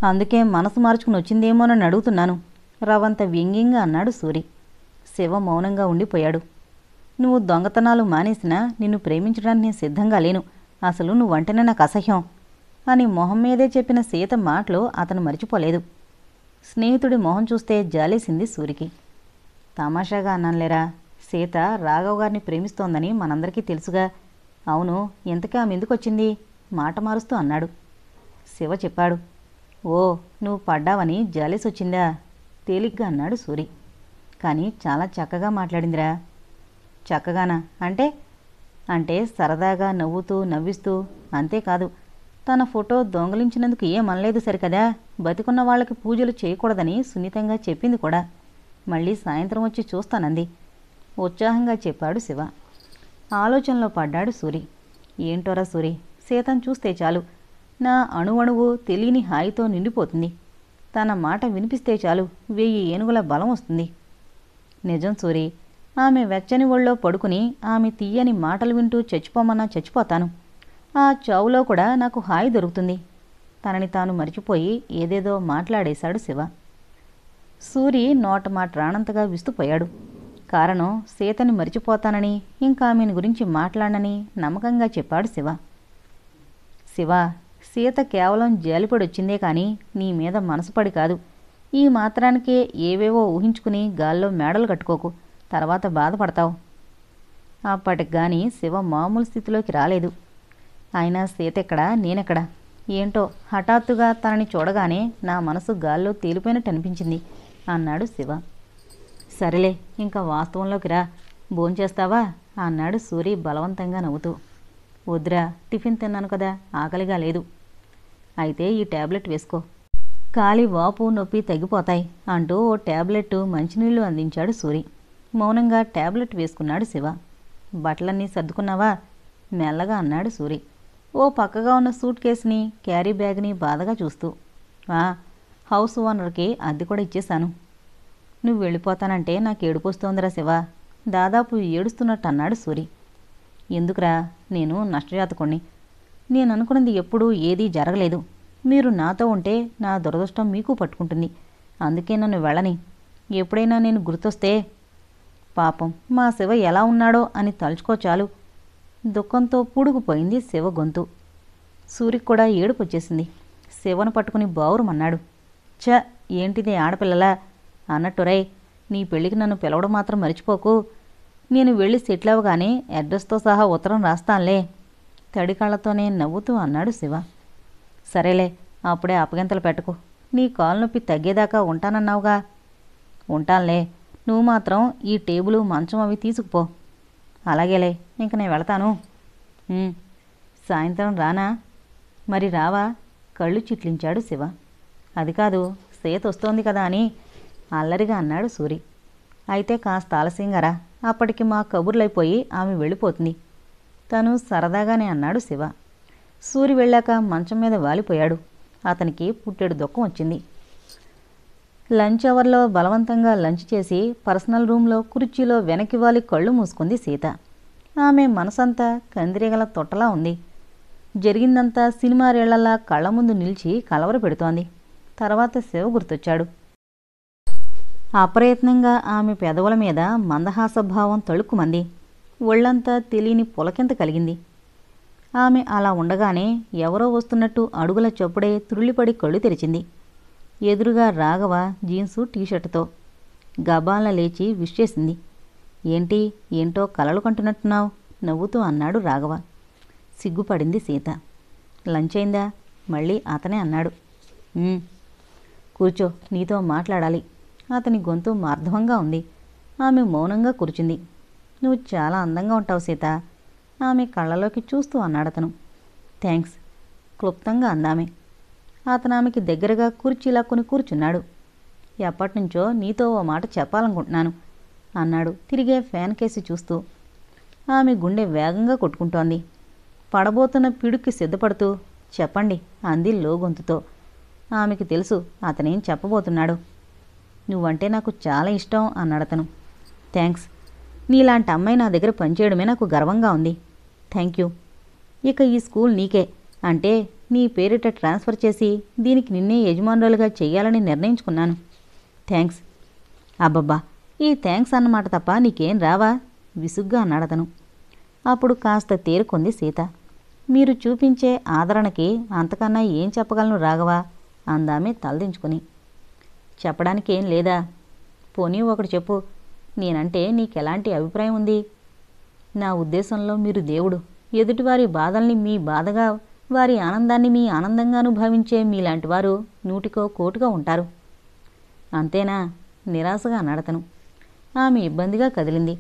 అందుకే మనసు మార్చుకుని వచ్చిందేమోనని అడుగుతున్నాను రవంత వ్యంగ్యంగా అన్నాడు సూరి. శివ మౌనంగా ఉండిపోయాడు. నువ్వు దొంగతనాలు మానేసినా నిన్ను ప్రేమించడానికి నేను సిద్ధంగా లేను. అసలు నువ్వంటేనే నాకు అసహ్యం అని మొహం మీదే చెప్పిన సీత మాటలు అతను మర్చిపోలేదు. స్నేహితుడి మొహం చూస్తే జాలేసింది సూరికి. తమాషాగా అన్నానులేరా, సీత రాఘవ్ గారిని ప్రేమిస్తోందని మనందరికీ తెలుసుగా. అవును, ఇంతకీ ఆమె ఎందుకొచ్చింది మాట మారుస్తూ అన్నాడు. శివ చెప్పాడు. ఓ, నువ్వు పడ్డావని జాలేసొచ్చిందా తేలిగ్గా అన్నాడు సూరి. కానీ చాలా చక్కగా మాట్లాడిందిరా. చక్కగానా అంటే? అంటే సరదాగా నవ్వుతూ నవ్విస్తూ. అంతేకాదు, తన ఫోటో దొంగలించినందుకు ఏమనలేదు సరికదా, బతికున్న వాళ్ళకి పూజలు చేయకూడదని సున్నితంగా చెప్పింది కూడా. మళ్ళీ సాయంత్రం వచ్చి చూస్తానంది ఉత్సాహంగా చెప్పాడు శివ. ఆలోచనలో పడ్డాడు సూరి. ఏంటోరా సూరి, సీతను చూస్తే చాలు నా అణువణువు తెలియని హాయితో నిండిపోతుంది. తన మాట వినిపిస్తే చాలు 1000 ఏనుగుల బలం వస్తుంది. నిజం సూరి, ఆమె వెచ్చని ఒళ్ళో పడుకుని ఆమె తీయని మాటలు వింటూ చచ్చిపోమన్నా చచ్చిపోతాను. ఆ చావులో కూడా నాకు హాయి దొరుకుతుంది. తనని తాను మరిచిపోయి ఏదేదో మాట్లాడేశాడు శివ. సూరి నోట మాట రానంతగా విస్తుపోయాడు. కారణం సీతని మరిచిపోతానని, ఇంకా ఆమెను గురించి మాట్లాడనని నమ్మకంగా చెప్పాడు శివ. శివ, సీత కేవలం జాలిపడొచ్చిందే కానీ నీ మీద మనసుపడి కాదు. ఈ మాత్రానికే ఏవేవో ఊహించుకుని గాల్లో మేడలు కట్టుకోకు, తర్వాత బాధపడతావు. అప్పటికి గాని శివ మామూలు స్థితిలోకి రాలేదు. అయినా సీత ఎక్కడా, నేనెక్కడా? ఏంటో హఠాత్తుగా తనని చూడగానే నా మనసు గాల్లో తేలిపోయినట్టు అనిపించింది అన్నాడు శివ. సరేలే, ఇంకా వాస్తవంలోకి రా. భోంచేస్తావా అన్నాడు సూరి బలవంతంగా నవ్వుతూ. వద్దురా, టిఫిన్ తిన్నాను కదా, ఆకలిగా లేదు. అయితే ఈ ట్యాబ్లెట్ వేసుకో, కాలి వాపు నొప్పి తగ్గిపోతాయి అంటూ ఓ ట్యాబ్లెట్ మంచినీళ్లు అందించాడు సూరి. మౌనంగా ట్యాబ్లెట్ వేసుకున్నాడు శివ. బట్టలన్నీ సర్దుకున్నావా మెల్లగా అన్నాడు సూరి ఓ పక్కగా ఉన్న సూట్ కేసుని క్యారీ బ్యాగ్ని బాధగా చూస్తూ. హౌస్ ఓనర్కి అద్దె కూడా ఇచ్చేశాను. నువ్వు వెళ్ళిపోతానంటే నాకు ఏడుపొస్తోందిరా శివ, దాదాపు ఏడుస్తున్నట్టు అన్నాడు సూరి. ఎందుకురా, నేను నష్టజాతకుణ్ణి. నేను అనుకున్నది ఎప్పుడూ ఏదీ జరగలేదు. మీరు నాతో ఉంటే నా దురదృష్టం మీకు పట్టుకుంటుంది. అందుకే నన్ను వెళ్ళని. ఎప్పుడైనా నేను గుర్తొస్తే పాపం మా శివ ఎలా ఉన్నాడో అని తలుచుకో చాలు. దుఃఖంతో పూడుకుపోయింది శివ గొంతు. సూరికి కూడా ఏడుపొచ్చేసింది. శివను పట్టుకుని బావురమన్నాడు. ఛ, ఏంటిది ఆడపిల్లలా అన్నట్టురై, నీ పెళ్ళికి నన్ను పిలవడం మాత్రం మర్చిపోకు. నేను వెళ్ళి సెటిల్ అవ్వగానే అడ్రస్తో సహా ఉత్తరం రాస్తానులే తడి కళ్ళతోనే నవ్వుతూ అన్నాడు శివ. సరేలే, అప్పుడే అప్పగింతలు పెట్టకు. నీ కాలు నొప్పి తగ్గేదాకా ఉంటానన్నావుగా. ఉంటానులే, నువ్వు మాత్రం ఈ టేబులు మంచం అవి తీసుకుపో. అలాగేలే, ఇంక నేను వెళతాను. సాయంత్రం రానా? మరి రావా? కళ్ళు చిట్లించాడు శివ. అది కాదు, సీత వస్తోంది కదా అని అల్లరిగా అన్నాడు సూరి. అయితే కాస్త ఆలస్యంగా రా, అప్పటికి మా కబుర్లైపోయి ఆమె వెళ్ళిపోతుంది తను సరదాగానే అన్నాడు శివ. సూరి వెళ్ళాక మంచం మీద వాలిపోయాడు. అతనికి పుట్టెడు దుఃఖం వచ్చింది. లంచ్ అవర్లో బలవంతంగా లంచ్ చేసి పర్సనల్ రూమ్లో కుర్చీలో వెనక్కి వాలి కళ్ళు మూసుకుంది సీత. ఆమె మనసంతా కందిరీగల తొట్టలా ఉంది. జరిగిందంతా సినిమా రేళ్లలా కళ్ల ముందు నిలిచి కలవర పెడుతోంది. తర్వాత శివ గుర్తొచ్చాడు. అప్రయత్నంగా ఆమె పెదవుల మీద మందహాసభావం తళుక్కుమంది. ఒళ్లంతా తెలియని పులకింత కలిగింది. ఆమె అలా ఉండగానే ఎవరో వస్తున్నట్టు అడుగుల చప్పుడే తుళ్ళిపడి కళ్ళు తెరిచింది. ఎదురుగా రాఘవ జీన్సు టీషర్టుతో గబాల లేచి విష్ చేసింది. ఏంటో కలలు కంటున్నట్టున్నావు నవ్వుతూ అన్నాడు రాఘవ. సిగ్గుపడింది సీత. లంచ్ అయిందా? మళ్ళీ అతనే అన్నాడు. కూర్చో, నీతో మాట్లాడాలి. అతని గొంతు మార్ధవంగా ఉంది. ఆమె మౌనంగా కూర్చుంది. నువ్వు చాలా అందంగా ఉంటావు సీత, ఆమె కళ్ళలోకి చూస్తూ అన్నాడతను. థ్యాంక్స్, క్లుప్తంగా అందామె. అతను ఆమెకి దగ్గరగా కుర్చీలా కొని కూర్చున్నాడు. ఎప్పటినుంచో నీతో ఓ మాట చెప్పాలనుకుంటున్నాను అన్నాడు తిరిగే ఫ్యాన్ కేసి చూస్తూ. ఆమె గుండె వేగంగా కొట్టుకుంటోంది. పడబోతున్న పిడుక్కి సిద్ధపడుతూ చెప్పండి అంది లోగొంతుతో. ఆమెకి తెలుసు అతనేం చెప్పబోతున్నాడు. నువ్వంటే నాకు చాలా ఇష్టం అన్నాడతను. థ్యాంక్స్, నీలాంటి అమ్మాయి నా దగ్గర పనిచేయడమే నాకు గర్వంగా ఉంది. Thank you. ఇక ఈ స్కూల్ నీకే, అంటే నీ పేరిట ట్రాన్స్ఫర్ చేసి దీనికి నిన్నే యజమానురాలుగా చెయ్యాలని నిర్ణయించుకున్నాను. థ్యాంక్స్. అబ్బబ్బా, ఈ థ్యాంక్స్ అన్నమాట తప్ప నీకేం రావా విసుగ్గా అన్నాడతను. అప్పుడు కాస్త తేరుకుంది సీత. మీరు చూపించే ఆదరణకి అంతకన్నా ఏం చెప్పగలను రాఘవా అందామె తలదించుకుని. చెప్పడానికేం లేదా? పోనీ ఒకటి చెప్పు, నేనంటే నీకెలాంటి అభిప్రాయం ఉంది? నా ఉద్దేశంలో మీరు దేవుడు. ఎదుటివారి బాధల్ని మీ బాధగా, వారి ఆనందాన్ని మీ ఆనందంగాను భావించే మీలాంటి వారు నూటికో కోటుగా ఉంటారు. అంతేనా? నిరాశగా అన్నాడతను. ఆమె ఇబ్బందిగా కదిలింది.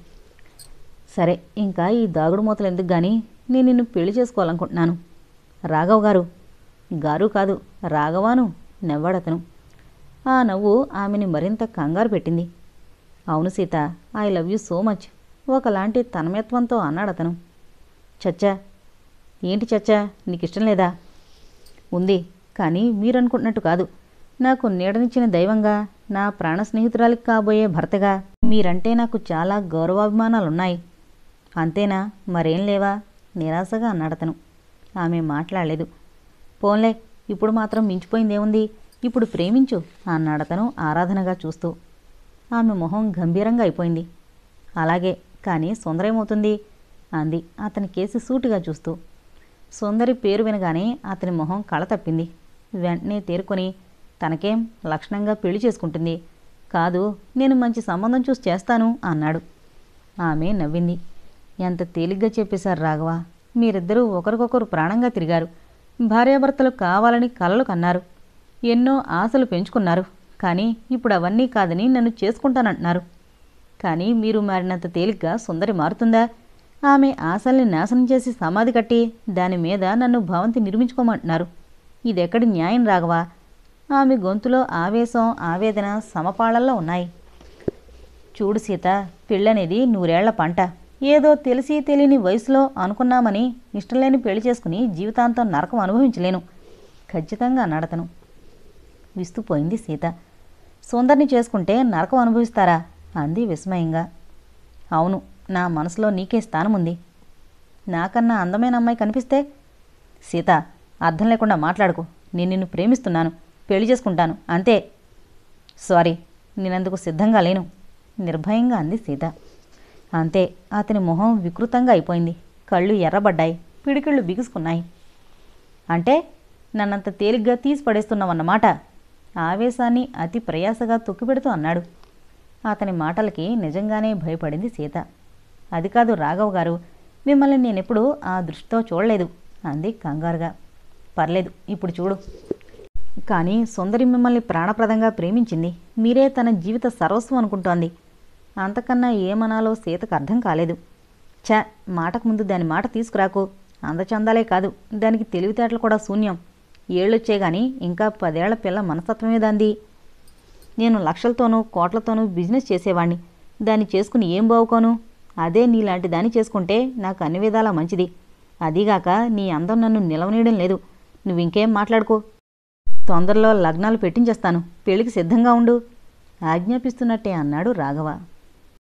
సరే, ఇంకా ఈ దాగుడు మూతలు ఎందుకు గాని, నేను నిన్ను పెళ్లి చేసుకోవాలనుకుంటున్నాను. రాఘవ్ గారు. గారు కాదు, రాఘవాను నవ్వాడతను. ఆ నవ్వు ఆమెని మరింత కంగారు పెట్టింది. అవును Sita, I love you so much ఒకలాంటి తన్మయత్వంతో అన్నాడతను. చచ్చా. ఏంటి చచ్చా, నీకిష్టం లేదా? ఉంది, కానీ మీరనుకుంటున్నట్టు కాదు. నాకు నీడనిచ్చిన దైవంగా, నా ప్రాణ స్నేహితురాలికి కాబోయే భర్తగా మీరంటే నాకు చాలా గౌరవాభిమానాలున్నాయి. అంతేనా? మరేం లేవా? నిరాశగా అన్నాడతను. ఆమె మాట్లాడలేదు. పోన్లే, ఇప్పుడు మాత్రం మించిపోయిందేముంది, ఇప్పుడు ప్రేమించు అన్నాడతను ఆరాధనగా చూస్తూ. ఆమె మొహం గంభీరంగా అయిపోయింది. అలాగే, కానీ సుందరేమవుతుంది అంది అతని కేసి సూటిగా చూస్తూ. సుందరి పేరు వినగానే అతని మొహం కళ తప్పింది. వెంటనే తేరుకొని, తనకేం లక్షణంగా పెళ్లి చేసుకుంటుంది. కాదు, నేను మంచి సంబంధం చూసి చేస్తాను అన్నాడు. ఆమె నవ్వింది. ఎంత తేలిగ్గా చెప్పేశారు రాఘవ. మీరిద్దరూ ఒకరికొకరు ప్రాణంగా తిరిగారు. భార్యాభర్తలు కావాలని కలలు కన్నారు. ఎన్నో ఆశలు పెంచుకున్నారు. కానీ ఇప్పుడు అవన్నీ కాదని నన్ను చేసుకుంటానంటున్నారు. కానీ మీరు మారినంత తేలిగ్గా సుందరి మారుతుందా? ఆమె ఆశల్ని నాశనం చేసి సమాధి కట్టి దాని మీద నన్ను భవంతి నిర్మించుకోమంటున్నారు. ఇదెక్కడి న్యాయం రాఘవ? ఆమె గొంతులో ఆవేశం, ఆవేదన సమపాళల్లో ఉన్నాయి. చూడు సీత, పెళ్ళనేది 100 ఏళ్ల పంట. ఏదో తెలిసి తెలియని వయసులో అనుకున్నామని ఇష్టంలేని పెళ్లి చేసుకుని జీవితాంతం నరకం అనుభవించలేను ఖచ్చితంగా అన్నాడతను. విస్తుపోయింది సీత. సుందరిని చేసుకుంటే నరకం అనుభవిస్తారా అంది విస్మయంగా. అవును, నా మనసులో నీకే స్థానం ఉంది. నాకన్నా అందమైన అమ్మాయి కనిపిస్తే? సీత, అర్థం లేకుండా మాట్లాడుకు. నేను నిన్ను ప్రేమిస్తున్నాను, పెళ్లి చేసుకుంటాను, అంతే. సారీ, నేనందుకు సిద్ధంగా లేను నిర్భయంగా అంది సీత. అంతే. అతని మొహం వికృతంగా అయిపోయింది. కళ్ళు ఎర్రబడ్డాయి, పిడికిళ్ళు బిగుసుకున్నాయి. అంటే నన్నంత తేలిగ్గా తీసి పడేస్తున్నావన్నమాట ఆవేశాన్ని అతి ప్రయాసగా తొక్కిపెడుతూ అన్నాడు. అతని మాటలకి నిజంగానే భయపడింది సీత. అది కాదు రాఘవ్ గారు, మిమ్మల్ని నేనెప్పుడూ ఆ దృష్టితో చూడలేదు అంది కంగారుగా. పర్లేదు, ఇప్పుడు చూడు. కానీ సుందరి మిమ్మల్ని ప్రాణప్రదంగా ప్రేమించింది. మీరే తన జీవిత సర్వస్వం అనుకుంటోంది. అంతకన్నా ఏమనాలో సీతకు అర్థం కాలేదు. ఛ, మాటకు ముందు దాని మాట తీసుకురాకు. అందచందాలే కాదు, దానికి తెలివితేటలు కూడా శూన్యం. ఏళ్ళొచ్చే గాని ఇంకా 10 ఏళ్ల పిల్ల మనస్తత్వమే దాంది. నేను లక్షలతోనూ కోట్లతోనూ బిజినెస్ చేసేవాణ్ణి. దాన్ని చేసుకుని ఏం బావుకోను? అదే నీలాంటి దాన్ని చేసుకుంటే నాకు అన్ని విధాలా మంచిది. అదీగాక నీ అందం నన్ను నిలవనీయడం లేదు. నువ్వింకేం మాట్లాడుకో. తొందరలో లగ్నాలు పెట్టించేస్తాను. పెళ్లికి సిద్ధంగా ఉండు ఆజ్ఞాపిస్తున్నట్టే అన్నాడు రాఘవ.